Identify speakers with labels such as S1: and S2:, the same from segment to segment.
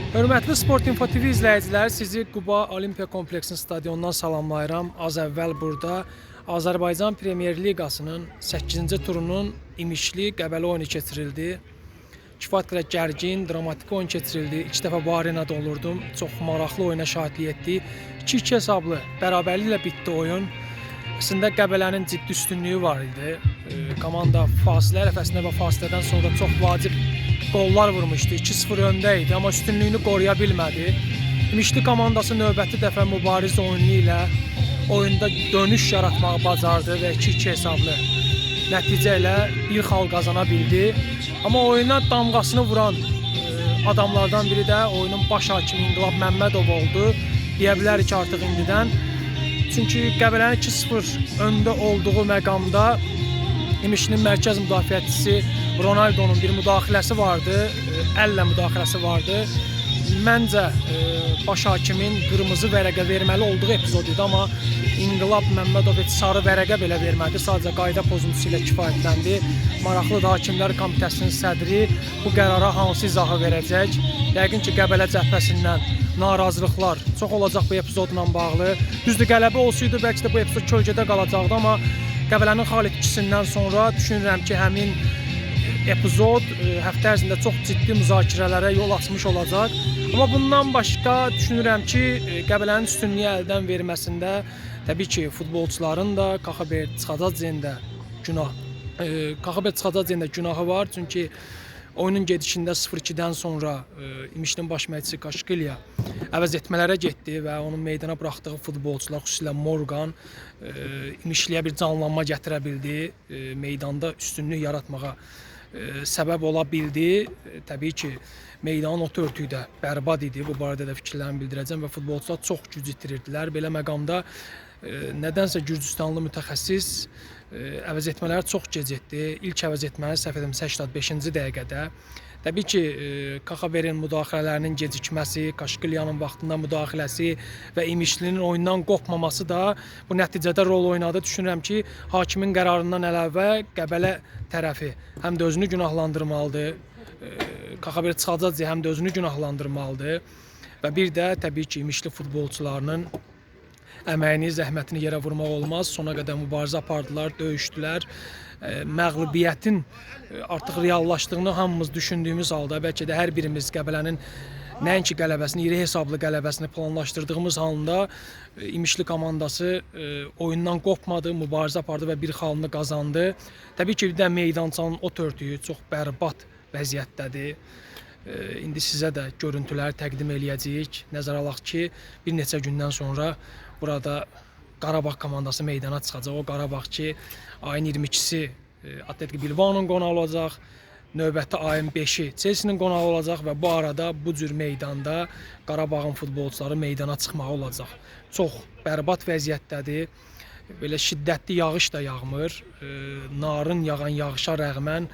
S1: Hörmətli Sport Info TV izləyicilər, sizi Quba Olimpiya Kompleksinin stadionundan salamlayıram. Az əvvəl burada Azərbaycan Premyer Liqasının 8-ci turunun İmişli Qəbələ oyunu keçirildi. Kifayət qədər gərgin, dramatik oyun keçirildi. 2 dəfə bu arenada olurdum. Çox maraqlı oyuna şahidlik etdik. 2-2 hesablı bərabərliklə bitdi oyun. Əslində Qəbələnin ciddi üstünlüyü var idi. Komanda fasilə ərəfəsində və fasilədən sonra çox vacib qollar vurmuşdu. 2-0 öndə idi, amma üstünlüyünü qoruya bilmədi. İmişli komandası növbəti dəfə mübariz oyunu ilə oyunda dönüş yaratmağı bacardı və 2-2 hesablı nəticə ilə bir xal qazana bildi. Amma oyuna damğasını vuran adamlardan biri də oyunun baş hakimi İnqilab Məmmədov oldu. Deyə bilərik ki, artıq indidən. Çünki Qəbələnin 2-0 öndə olduğu məqamda İmişlinin mərkəz müdafiəçisi Ronaldo'nun bir müdaxiləsi vardı, əllə müdaxiləsi vardı. Məncə baş hakimin qırmızı vərəqə verməli olduğu epizod idi, amma İnqilab Məmmədov heç sarı vərəqə belə vermədi, sadəcə qayda pozuntusu ilə kifayətləndi. Maraqlıdır, Hakimlər Komitəsinin sədri bu qərara hansı izahı verəcək? Yəqin ki, Qəbələ cəhbəsindən narazılıqlar çox olacaq bu epizodla bağlı. Düzdür, qələbə olsaydı bəlkə də bu epizod kölgədə qalacaqdı, amma Qəbələnin xal etməsindən sonra düşünürəm ki, həmin epizod həftə ərzində çox ciddi müzakirələrə yol açmış olacaq. Amma bundan başqa düşünürəm ki, Qəbələnin üstünlüyü əldən verməsində təbii ki, futbolçuların da KXB çıxacaq günahı var. Çünki oyunun gedişində 0-2-dən sonra İmişlinin baş məşqçisi Kaşqilya əvəz etmələrə getdi və onun meydana buraxdığı futbolçular, xüsusilə Morgan İmişliyə bir canlanma gətirə bildi, meydanda üstünlük yaratmağa səbəb ola bildi. Təbii ki, meydanın o örtüyü də bərbad idi. Bu barədə də fikirlərimi bildirəcəm və futbolçular çox güc itirirdilər. Belə məqamda nədənsə Gürcüstanlı mütəxəssis əvəz etmələri çox gec etdi. İlk əvəz etməni səhv etmirəmsə 85-ci dəqiqədə. Təbii ki, KXB-nin müdaxilələrinin gecikməsi, Kaşqilyanın vaxtında müdaxiləsi və İmişlinin oyundan qopmaması da bu nəticədə rol oynadı. Düşünürəm ki, hakimin qərarından əlavə Qəbələ tərəfi həm də özünü günahlandırmalıdır, KXB çıxacaq həm də özünü günahlandırmalıdır və bir də təbii ki, İmişli futbolçularının əməyini, zəhmətini yerə vurmaq olmaz. Sona qədər mübarizə apardılar, döyüşdülər. Məğlubiyyətin artıq reallaşdığını hamımız düşündüyümüz halda, bəlkə də hər birimiz Qəbələnin nəinki qələbəsini, iri hesablı qələbəsini planlaşdırdığımız halda İmişli komandası oyundan qopmadı, mübarizə apardı və bir xalını qazandı. Təbii ki, bir də meydançanın o örtüyü çox bərbad vəziyyətdədir. İndi sizə də görüntüləri təqdim eləyəcəyik. Nəzərə alaq ki, bir neçə gündən sonra burada Qarabağ komandası meydana çıxacaq. O Qarabağ ki, ayın 22-si Atletiki Bilbao'nun qonağı olacaq. Növbəti ayın 5-i Chelsea'nin qonağı olacaq və bu arada bu cür meydanda Qarabağın futbolçuları meydana çıxmağı olacaq. Çox bərbad vəziyyətdədir. Belə şiddətli yağış da yağmır. Narın yağan yağışa rəğmən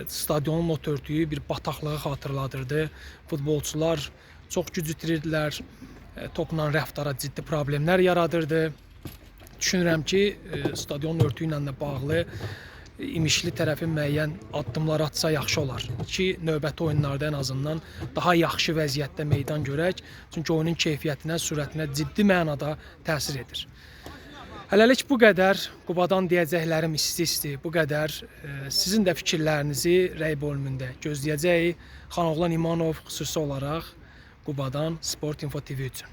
S1: stadionun o örtüyü bir bataqlığı xatırladırdı. Futbolçular çox güc itirirdilər. Topla rəftara ciddi problemlər yaradırdı. Düşünürəm ki, stadion örtüyü ilə də bağlı İmişli tərəfi müəyyən addımlar atsa yaxşı olar ki, növbəti oyunlarda ən azından daha yaxşı vəziyyətdə meydan görək. Çünki oyunun keyfiyyətinə, sürətinə ciddi mənada təsir edir. Hələlik bu qədər. Qubadan deyəcəklərim isti-isti bu qədər. Sizin də fikirlərinizi rəy bölümündə gözləyəcəyik. Xanoğlan İmanov xüsusi olaraq Qubadan Sport Info TV üçün.